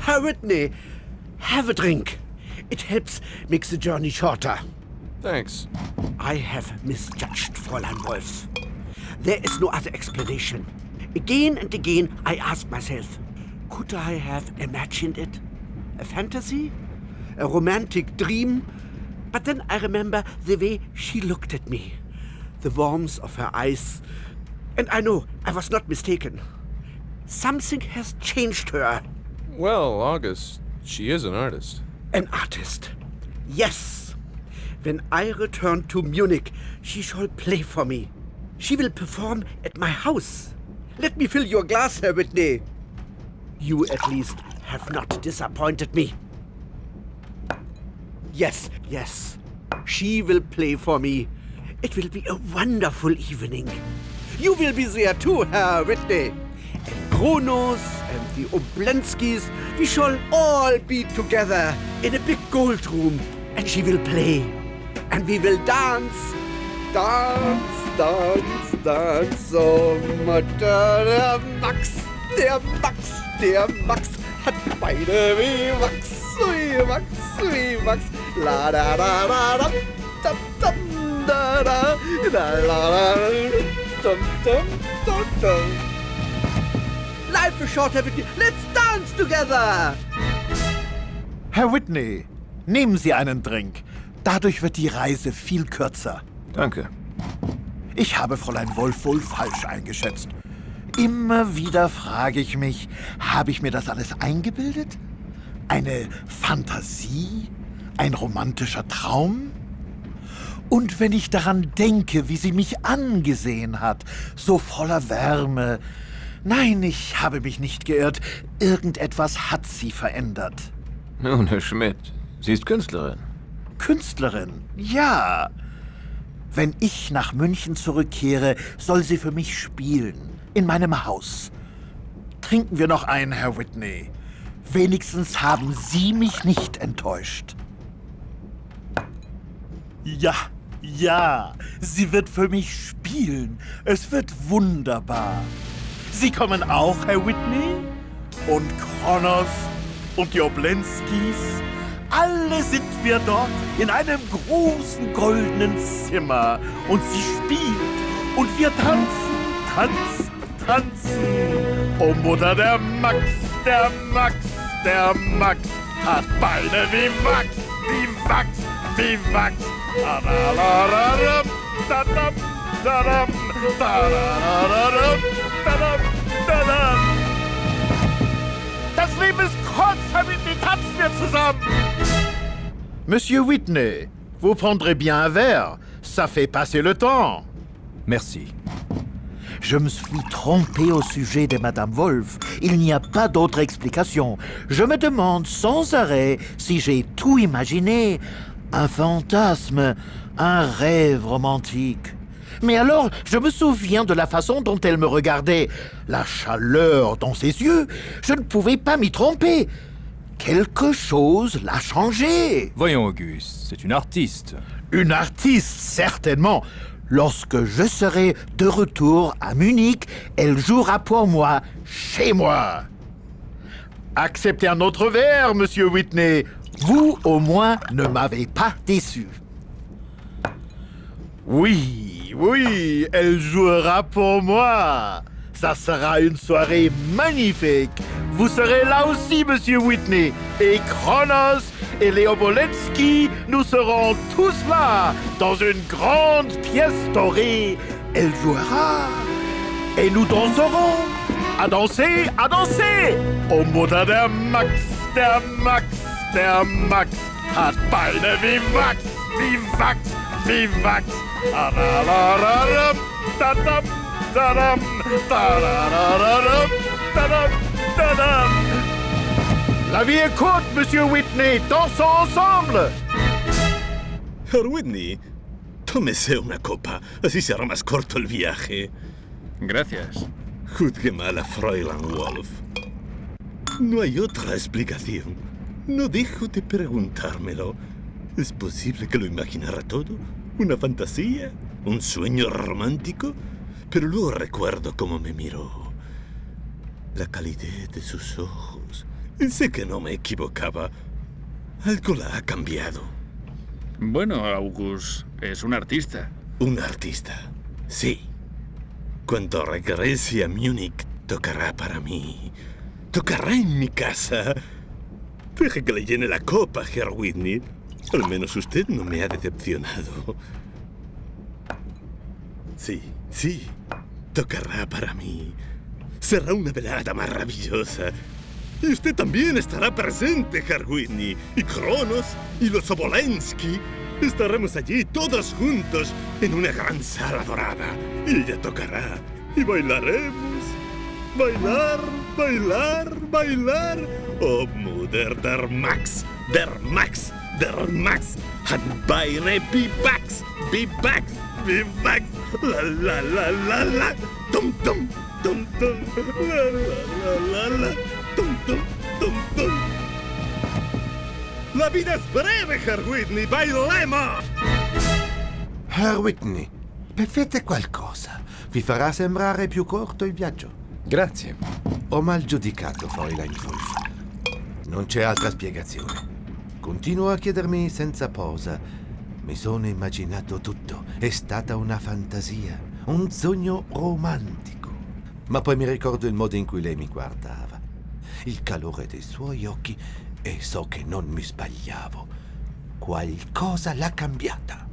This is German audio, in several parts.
Herr Whitney, have a drink. It helps make the journey shorter. Thanks. I have misjudged Fräulein Wolf. There is no other explanation. Again and again I ask myself, could I have imagined it? A fantasy? A romantic dream? But then I remember the way she looked at me. The warmth of her eyes. And I know I was not mistaken. Something has changed her. Well, August, she is an artist. An artist. Yes. When I return to Munich, she shall play for me. She will perform at my house. Let me fill your glass, Herr Whitney. You at least have not disappointed me. Yes, yes. She will play for me. It will be a wonderful evening. You will be there too, Herr Whitney. And Kronos and the Oblenskis, we shall all be together in a big gold room. And she will play. And we will dance. Dance, dance, dance. Oh, Mutter, der Max, der Max, der Max hat Beine wie Max, wie Max, wie Max. La da da da da, dum dum da da, la la la, dum dum dum dum. Life is short, Herr Whitney. Let's dance together. Herr Whitney, nehmen Sie einen Drink. Dadurch wird die Reise viel kürzer. Danke. Ich habe Fräulein Wolf wohl falsch eingeschätzt. Immer wieder frage ich mich, habe ich mir das alles eingebildet? Eine Fantasie? Ein romantischer Traum? Und wenn ich daran denke, wie sie mich angesehen hat, so voller Wärme. Nein, ich habe mich nicht geirrt. Irgendetwas hat sie verändert. Nun, Herr Schmidt, sie ist Künstlerin. Künstlerin, ja. Wenn ich nach München zurückkehre, soll sie für mich spielen. In meinem Haus. Trinken wir noch einen, Herr Whitney. Wenigstens haben Sie mich nicht enttäuscht. Ja, ja, sie wird für mich spielen. Es wird wunderbar. Sie kommen auch, Herr Whitney? Und Kronos und die Oblenskis. Alle sind wir dort in einem großen goldenen Zimmer. Und sie spielt. Und wir tanzen, tanzen, tanzen. Oh Mutter, der Max, der Max, der Max hat Beine wie Wachs, wie Wachs, wie Wachs. Das Leben ist kurz, Herr Whitney, tanzen wir zusammen. Monsieur Whitney, vous prendrez bien un verre. Ça fait passer le temps. Merci. Je me suis trompé au sujet de Madame Wolf. Il n'y a pas d'autre explication. Je me demande sans arrêt si j'ai tout imaginé. Un fantasme, un rêve romantique. Mais alors, je me souviens de la façon dont elle me regardait. La chaleur dans ses yeux. Je ne pouvais pas m'y tromper. Quelque chose l'a changé. Voyons, Auguste, c'est une artiste. Une artiste, certainement. Lorsque je serai de retour à Munich, elle jouera pour moi, chez moi. Acceptez un autre verre, Monsieur Whitney. Vous, au moins, ne m'avez pas déçu. Oui, oui, elle jouera pour moi. Ça sera une soirée magnifique. Vous serez là aussi, Monsieur Whitney. Et Kronos et les Obolenski, nous serons tous là, dans une grande pièce dorée. Elle jouera. Et nous danserons. À danser, à danser. Oh, Mutter, der Max, der Max, der Max hat Beine wie Wachs, wie Wachs, wie Wachs. Ta-da-da-da-dum, ta-dum, ta-dum, ta-da-da-da-dum, ta-dum, ta-dum. La vie est courte, Monsieur Whitney. Dansons ensemble. Herr Whitney, tómese una copa. Así será más corto el viaje. Gracias. Juzgue mal a Fräulein Wolf. No hay otra explicación. No dejo de preguntármelo. ¿Es posible que lo imaginara todo? ¿Una fantasía? ¿Un sueño romántico? Pero luego recuerdo cómo me miró. La calidez de sus ojos, Sé que no me equivocaba. Algo la ha cambiado. Bueno, August es un artista. Un artista, sí. Cuando regrese a Múnich, tocará para mí. Tocará en mi casa. Deje que le llene la copa, Herr Whitney. Al menos usted no me ha decepcionado. Sí, sí. Tocará para mí. Será una velada maravillosa. Y usted también estará presente, Herr Whitney. Y Kronos y los Obolensky. Estaremos allí todos juntos en una gran sala dorada. Y ella tocará. Y bailaremos. Bailar, bailar, bailar. Oh, Mutter, der Max, der Max, der Max. Hat beine Bibax, Bibax, Bibax. La, la, la, la, la. Tum, tum, tum, tum. La, la, la, la, la. Tum, tum, tum, tum. La vida es breve, Herr Whitney, bailemo! Herr Whitney, bevete qualcosa. Vi farà sembrare più corto il viaggio. Grazie. Ho mal giudicato, Fräulein Wolf. Non c'è altra spiegazione. Continuo a chiedermi senza posa. Mi sono immaginato tutto. È stata una fantasia, un sogno romantico. Ma poi mi ricordo il modo in cui lei mi guardava, il calore dei suoi occhi, e so che non mi sbagliavo. Qualcosa l'ha cambiata.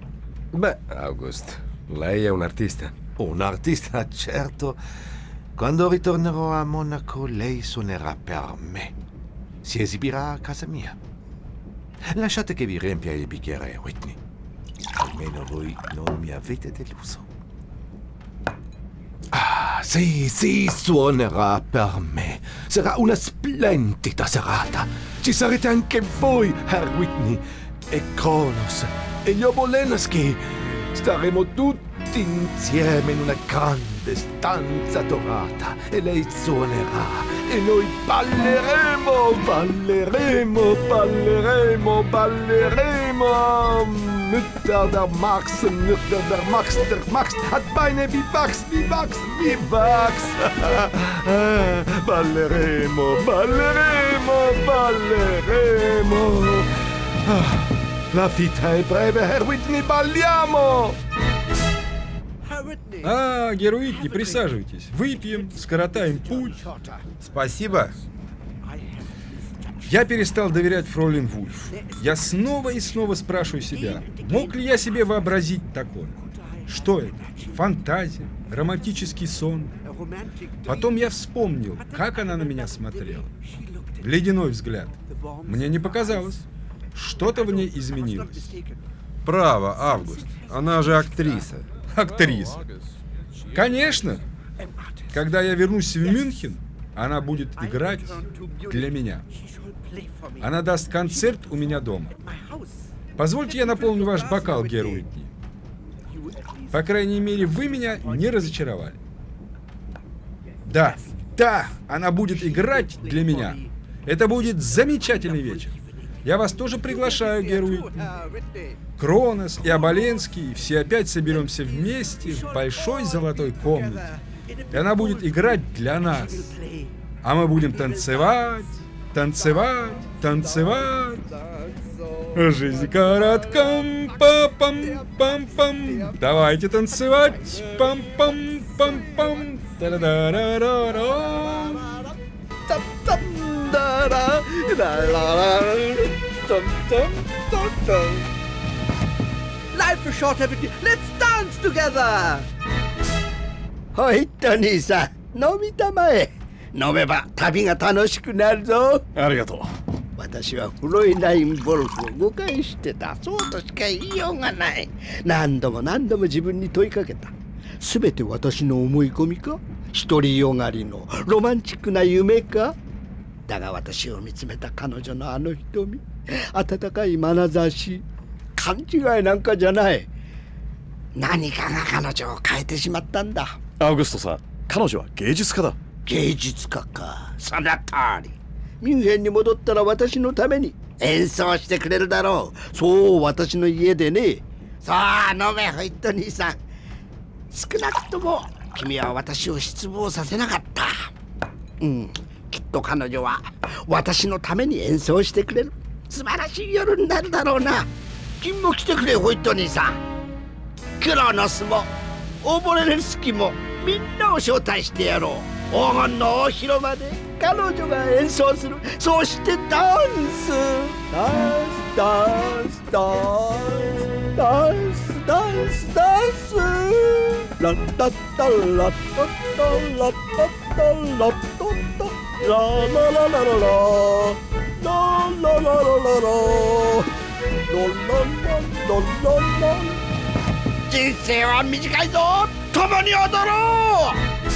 Beh, August, lei è un artista. Un artista, certo. Quando ritornerò a Monaco, lei suonerà per me. Si esibirà a casa mia. Lasciate che vi riempia il bicchiere, Whitney. Almeno voi non mi avete deluso. Ah, sì, suonerà per me. Sarà una splendida serata. Ci sarete anche voi, Herr Whitney, e Kronos, e gli Obolensky. Staremo tutti insieme in una grande stanza dorata e lei suonerà e noi balleremo, balleremo, balleremo, balleremo. Mütter der Max, Mütter der Max, hat Beine wie Wachs, wie Wachs, wie Wachs. Balleremo, balleremo, balleremo. La vita è breve, Herr Whitney, balliamo! Герр Уитни, присаживайтесь. Выпьем, скоротаем путь. Спасибо. Я перестал доверять фройлен Вульф. Я снова и снова спрашиваю себя, мог ли я себе вообразить такое? Что это? Фантазия? Романтический сон? Потом я вспомнил, как она на меня смотрела. Ледяной взгляд. Мне не показалось. Что-то в ней изменилось. Право, Август. Она же актриса. Актриса. Конечно. Когда я вернусь в Мюнхен, она будет играть для меня. Она даст концерт у меня дома. Позвольте я наполню ваш бокал, Герр Уитни. По крайней мере, вы меня не разочаровали. Да, она будет играть для меня. Это будет замечательный вечер. Я вас тоже приглашаю, Герр Уитни. Кронос и Оболенский, все опять соберемся вместе в большой золотой комнате. И она будет играть для нас. А мы будем танцевать, танцевать, танцевать. Жизнь коротка, пам-пам-пам-пам. Давайте танцевать, пам-пам-пам-пам. Та-да-да-да-да-да. Life is short, Whitney. Let's dance together! ホイットニーさん、飲みたまえ。飲めば旅が楽しくなるぞ。ありがとう。私はフロイライン・ボルフを誤解してた。そうとしか言いようがない。何度も自分に問いかけた。すべて私の思い込みか？独りよがりのロマンチックな夢か？だが私を見つめた彼女のあの瞳、温かい眼差し、勘違いなんかじゃない。何かが彼女を変えてしまったんだ。アウグストさん、彼女は芸術家だ。芸術家か、その通り。ミュンヘンに戻ったら私のために演奏してくれるだろう。そう、私の家でね。さあ飲め、ホイットニーさん。少なくとも君は私を失望させなかった。きっと彼女は私のために演奏してくれる素晴らしい夜になるだろうな。君も来てくれ、ホイットニーさん。クロノスもオボレレスキもみんなを招待してやろう。黄金の大広間で彼女が演奏する。そしてダンスダンスダンスダンスダンスダンスダンスラッタッタラッタッタラッタッタラッタッタラララララララララララララ人生は短いぞ。共に踊ろう。